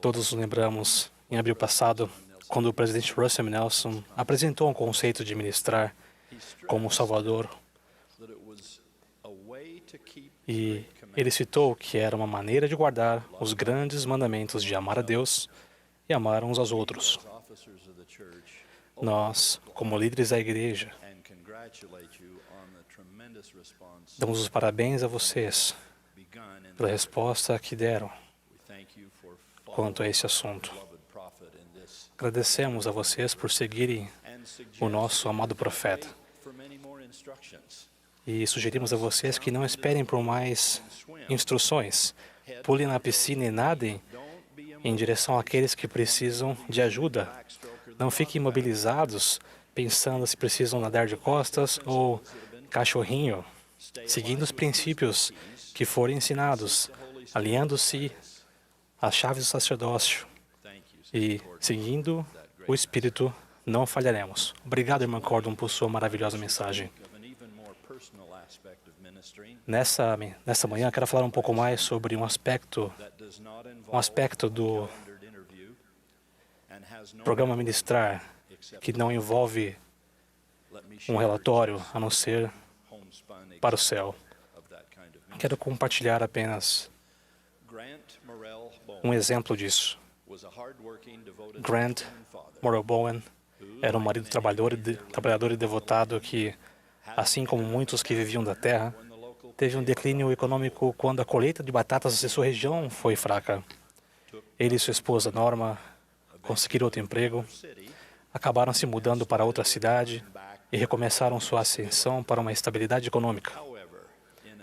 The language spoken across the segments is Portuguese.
Todos nos lembramos, em abril passado, quando o presidente Russell M. Nelson apresentou um conceito de ministrar como Salvador, e ele citou que era uma maneira de guardar os grandes mandamentos de amar a Deus e amar uns aos outros. Nós, como líderes da igreja, damos os parabéns a vocês pela resposta que deram quanto a esse assunto. Agradecemos a vocês por seguirem o nosso amado profeta. E sugerimos a vocês que não esperem por mais instruções. Pulem na piscina e nadem em direção àqueles que precisam de ajuda. Não fiquem imobilizados pensando se precisam nadar de costas ou cachorrinho, seguindo os princípios que forem ensinados, alinhando-se às chaves do sacerdócio e seguindo o Espírito, não falharemos. Obrigado, irmã Cordon, por sua maravilhosa mensagem. Nessa manhã, quero falar um pouco mais sobre um aspecto do programa Ministrar que não envolve um relatório, a não ser para o céu. Quero compartilhar apenas um exemplo disso. Grant Morrell Bowen era um marido trabalhador e devotado que, assim como muitos que viviam da terra, teve um declínio econômico quando a colheita de batatas de sua região foi fraca. Ele e sua esposa Norma conseguiram outro emprego, acabaram se mudando para outra cidade e recomeçaram sua ascensão para uma estabilidade econômica.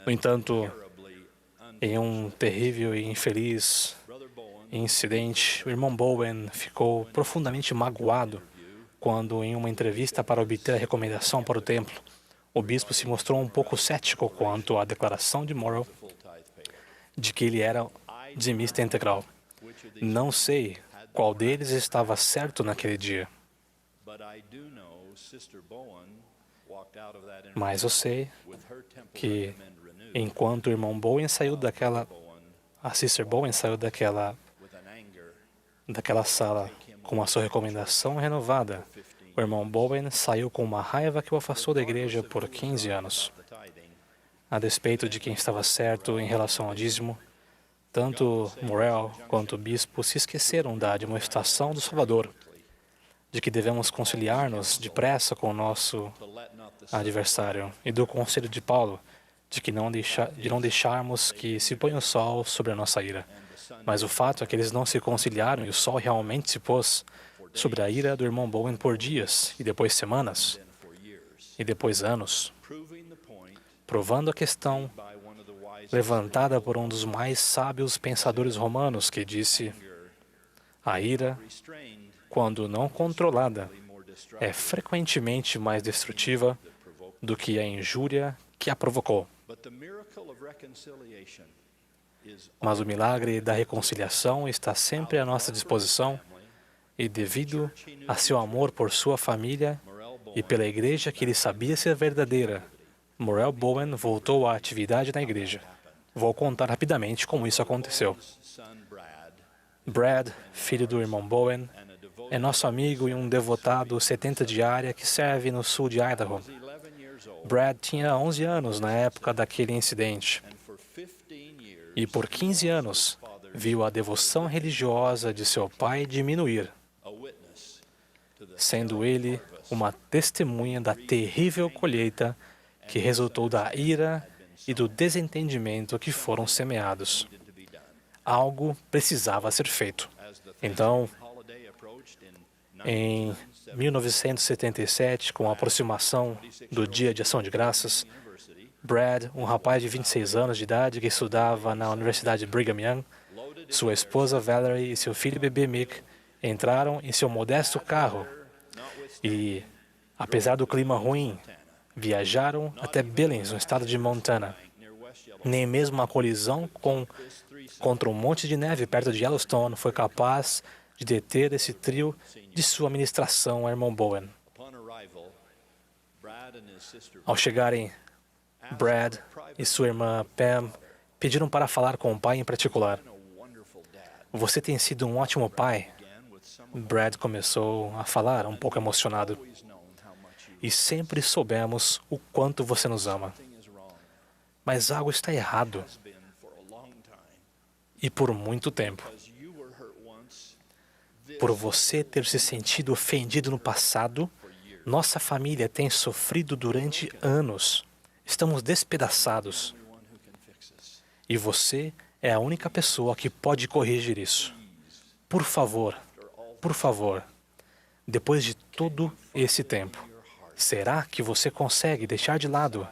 No entanto, em um terrível e infeliz incidente, o irmão Bowen ficou profundamente magoado quando, em uma entrevista para obter a recomendação para o templo, o bispo se mostrou um pouco cético quanto à declaração de Morrell de que ele era dizimista integral. Não sei qual deles estava certo naquele dia, mas eu sei que enquanto o irmão Bowen saiu a Sister Bowen saiu daquela sala com a sua recomendação renovada, o irmão Bowen saiu com uma raiva que o afastou da igreja por 15 anos. A despeito de quem estava certo em relação ao dízimo, tanto Morrell quanto o bispo se esqueceram da admoestação do Salvador, de que devemos conciliar-nos depressa com o nosso adversário, e do conselho de Paulo, de não deixarmos que se ponha o sol sobre a nossa ira. Mas o fato é que eles não se conciliaram e o sol realmente se pôs sobre a ira do irmão Bowen por dias, e depois semanas, e depois anos, provando a questão levantada por um dos mais sábios pensadores romanos, que disse: a ira, quando não controlada, é frequentemente mais destrutiva do que a injúria que a provocou. Mas o milagre da reconciliação está sempre à nossa disposição, e devido a seu amor por sua família e pela igreja que ele sabia ser verdadeira, Morrell Bowen voltou à atividade na igreja. Vou contar rapidamente como isso aconteceu. Brad, filho do irmão Bowen, é nosso amigo e um devotado 70 diária que serve no sul de Idaho. Brad tinha 11 anos na época daquele incidente, e por 15 anos viu a devoção religiosa de seu pai diminuir, sendo ele uma testemunha da terrível colheita que resultou da ira e do desentendimento que foram semeados. Algo precisava ser feito. Então, em 1977, com a aproximação do Dia de Ação de Graças, Brad, um rapaz de 26 anos de idade que estudava na Universidade Brigham Young, sua esposa Valerie e seu filho bebê Mick entraram em seu modesto carro e, apesar do clima ruim, viajaram até Billings, no estado de Montana. Nem mesmo uma colisão contra um monte de neve perto de Yellowstone foi capaz de deter esse trio de sua ministração ao irmão Bowen. Ao chegarem, Brad e sua irmã Pam pediram para falar com o pai em particular. Você tem sido um ótimo pai. Brad começou a falar, um pouco emocionado. E sempre soubemos o quanto você nos ama. Mas algo está errado. E por muito tempo. Por você ter se sentido ofendido no passado, nossa família tem sofrido durante anos. Estamos despedaçados. E você é a única pessoa que pode corrigir isso. Por favor, depois de todo esse tempo, será que você consegue deixar de lado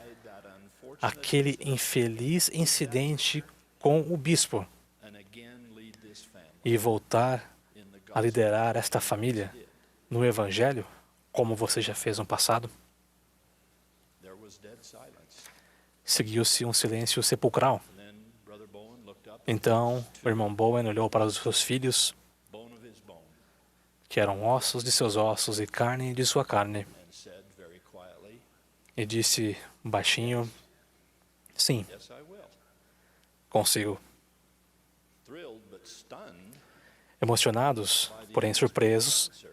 aquele infeliz incidente com o bispo e voltar a liderar esta família no Evangelho, como você já fez no passado? Seguiu-se um silêncio sepulcral. Então, o irmão Bowen olhou para os seus filhos, que eram ossos de seus ossos e carne de sua carne, e disse baixinho, sim, consigo. Emocionados, porém surpresos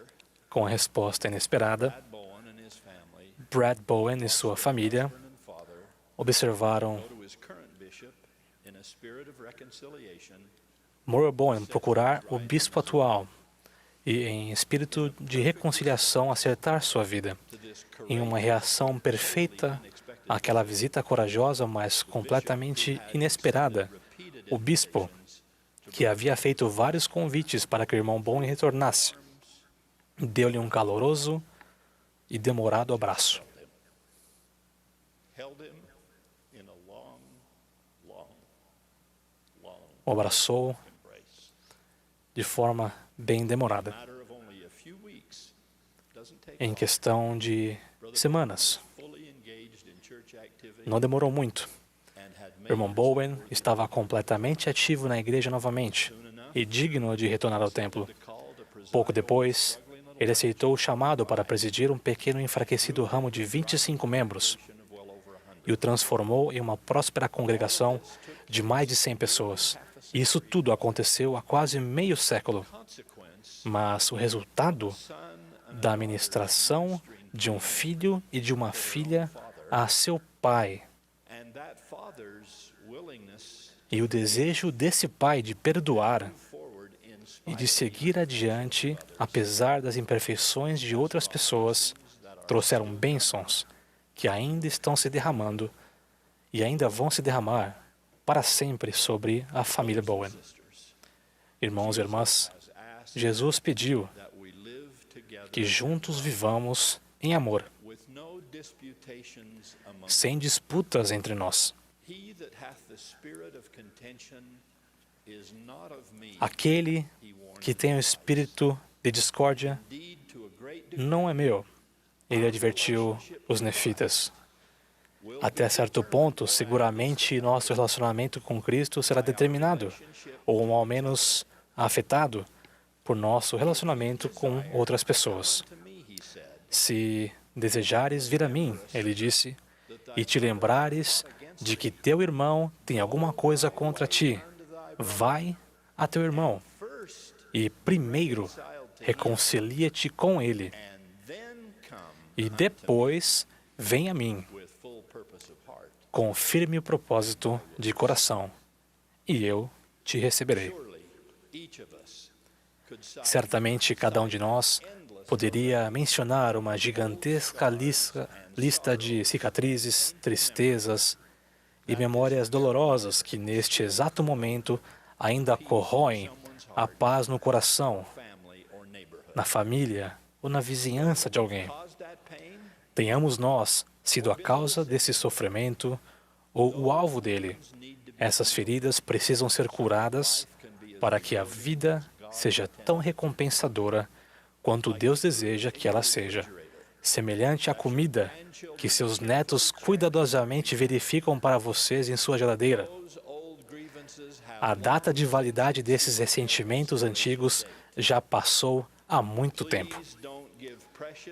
com a resposta inesperada, Brad Bowen e sua família observaram Murray Bowen procurar o bispo atual e, em espírito de reconciliação, acertar sua vida. Em uma reação perfeita àquela visita corajosa, mas completamente inesperada, o bispo, que havia feito vários convites para que o irmão Bowen retornasse, deu-lhe um caloroso e demorado abraço. O abraçou de forma bem demorada. Em questão de semanas. Não demorou muito. O irmão Bowen estava completamente ativo na igreja novamente e digno de retornar ao templo. Pouco depois, ele aceitou o chamado para presidir um pequeno e enfraquecido ramo de 25 membros e o transformou em uma próspera congregação de mais de 100 pessoas. Isso tudo aconteceu há quase meio século. Mas o resultado da ministração de um filho e de uma filha a seu pai e o desejo desse pai de perdoar e de seguir adiante, apesar das imperfeições de outras pessoas, trouxeram bênçãos que ainda estão se derramando e ainda vão se derramar para sempre sobre a família Bowen. Irmãos e irmãs, Jesus pediu que juntos vivamos em amor, sem disputas entre nós. Aquele que tem o espírito de discórdia não é meu. Ele advertiu os nefitas. Até certo ponto, seguramente nosso relacionamento com Cristo será determinado, ou ao menos afetado, por nosso relacionamento com outras pessoas. Se desejares vir a mim, ele disse, e te lembrares de que teu irmão tem alguma coisa contra ti, vai a teu irmão e primeiro reconcilia-te com ele e depois vem a mim com firme propósito de coração e eu te receberei. Certamente cada um de nós poderia mencionar uma gigantesca lista de cicatrizes, tristezas e memórias dolorosas que neste exato momento ainda corroem a paz no coração, na família ou na vizinhança de alguém. Tenhamos nós sido a causa desse sofrimento ou o alvo dele. Essas feridas precisam ser curadas para que a vida seja tão recompensadora quanto Deus deseja que ela seja, semelhante à comida que seus netos cuidadosamente verificam para vocês em sua geladeira. A data de validade desses ressentimentos antigos já passou há muito tempo.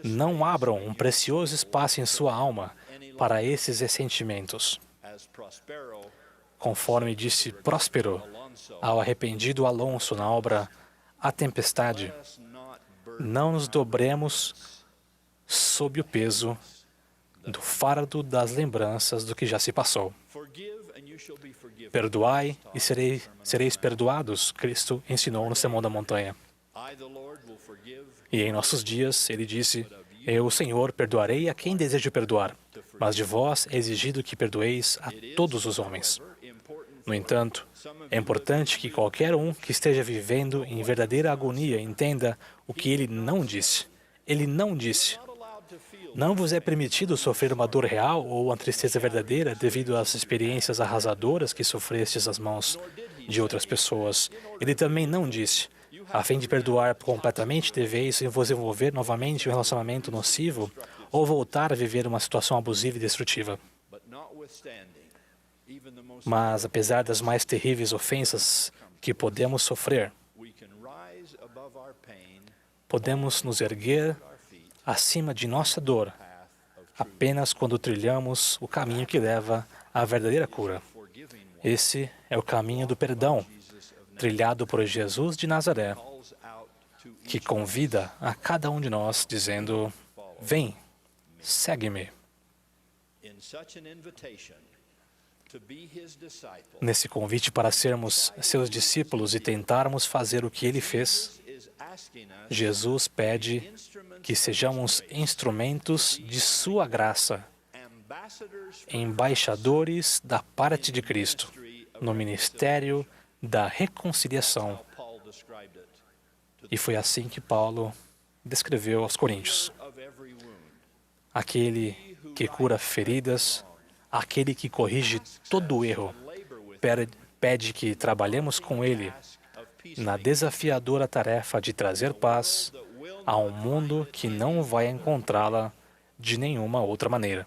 Não abram um precioso espaço em sua alma para esses ressentimentos. Conforme disse Próspero ao arrependido Alonso na obra A Tempestade, não nos dobremos sob o peso do fardo das lembranças do que já se passou. Perdoai e sereis perdoados, Cristo ensinou no Sermão da Montanha. E em nossos dias, ele disse, eu, Senhor, perdoarei a quem desejo perdoar, mas de vós é exigido que perdoeis a todos os homens. No entanto, é importante que qualquer um que esteja vivendo em verdadeira agonia entenda o que ele não disse. Ele não disse. Não vos é permitido sofrer uma dor real ou uma tristeza verdadeira devido às experiências arrasadoras que sofrestes às mãos de outras pessoas. Ele também não disse. A fim de perdoar completamente, deveis vos envolver novamente em um relacionamento nocivo ou voltar a viver uma situação abusiva e destrutiva. Mas, apesar das mais terríveis ofensas que podemos sofrer, podemos nos erguer acima de nossa dor apenas quando trilhamos o caminho que leva à verdadeira cura. Esse é o caminho do perdão, trilhado por Jesus de Nazaré, que convida a cada um de nós, dizendo, vem, segue-me. Nesse convite para sermos seus discípulos e tentarmos fazer o que ele fez, Jesus pede que sejamos instrumentos de sua graça, embaixadores da parte de Cristo, no ministério da reconciliação. E foi assim que Paulo descreveu aos Coríntios. Aquele que cura feridas, aquele que corrige todo o erro, pede que trabalhemos com ele na desafiadora tarefa de trazer paz a um mundo que não vai encontrá-la de nenhuma outra maneira.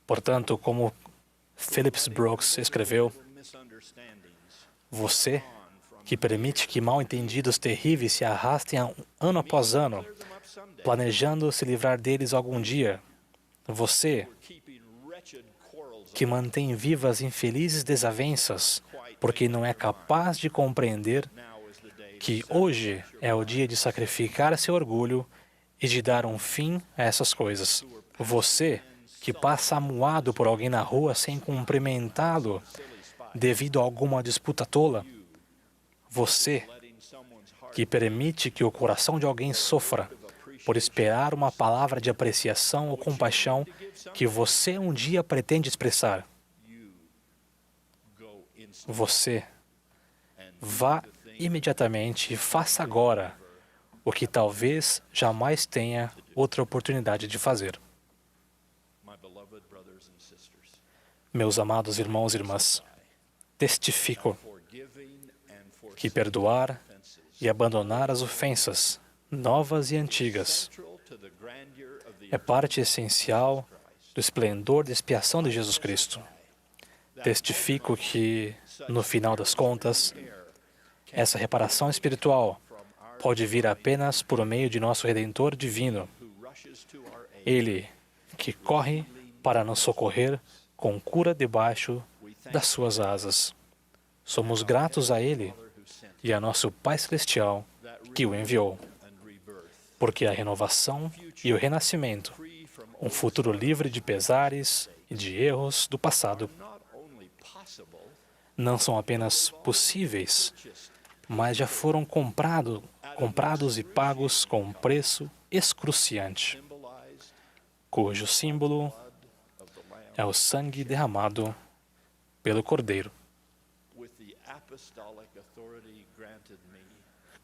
Portanto, como Phillips Brooks escreveu, você que permite que mal-entendidos terríveis se arrastem ano após ano, planejando se livrar deles algum dia, você que mantém vivas infelizes desavenças porque não é capaz de compreender que hoje é o dia de sacrificar seu orgulho e de dar um fim a essas coisas. Você que passa amuado por alguém na rua sem cumprimentá-lo devido a alguma disputa tola. Você que permite que o coração de alguém sofra por esperar uma palavra de apreciação ou compaixão que você um dia pretende expressar. Você vá imediatamente e faça agora o que talvez jamais tenha outra oportunidade de fazer. Meus amados irmãos e irmãs, testifico que perdoar e abandonar as ofensas, novas e antigas, é parte essencial do esplendor da expiação de Jesus Cristo. Testifico que, no final das contas, essa reparação espiritual pode vir apenas por meio de nosso Redentor divino. Ele que corre para nos socorrer com cura debaixo das suas asas. Somos gratos a Ele e a nosso Pai Celestial que o enviou, porque a renovação e o renascimento, um futuro livre de pesares e de erros do passado, não são apenas possíveis, mas já foram comprados e pagos com um preço excruciante, cujo símbolo é o sangue derramado pelo Cordeiro.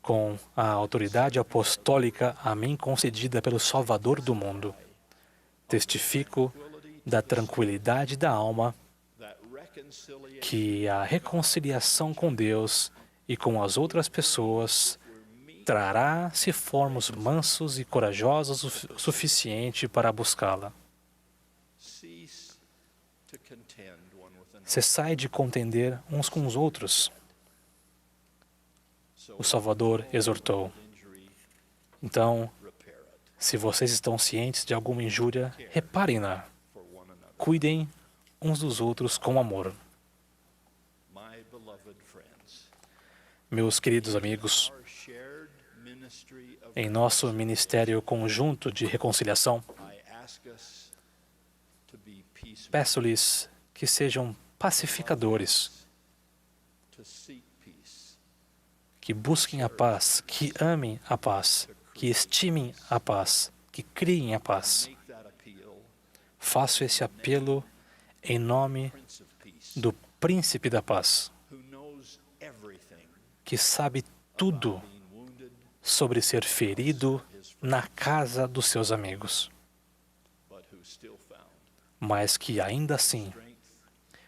Com a autoridade apostólica a mim concedida pelo Salvador do mundo, testifico da tranquilidade da alma que a reconciliação com Deus e com as outras pessoas trará se formos mansos e corajosos o suficiente para buscá-la. Cessai de contender uns com os outros. O Salvador exortou. Então, se vocês estão cientes de alguma injúria, reparem-na. Cuidem uns dos outros com amor. Meus queridos amigos, em nosso ministério conjunto de reconciliação, peço-lhes que sejam pacificadores, que busquem a paz, que amem a paz, que estimem a paz, que criem a paz. Faço esse apelo em nome do Príncipe da Paz, que sabe tudo sobre ser ferido na casa dos seus amigos, mas que ainda assim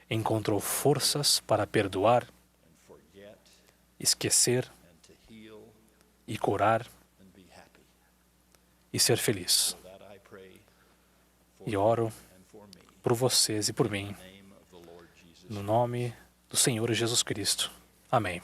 encontrou forças para perdoar, esquecer e curar e ser feliz. E oro por vocês e por mim, no nome do Senhor Jesus Cristo. Amém.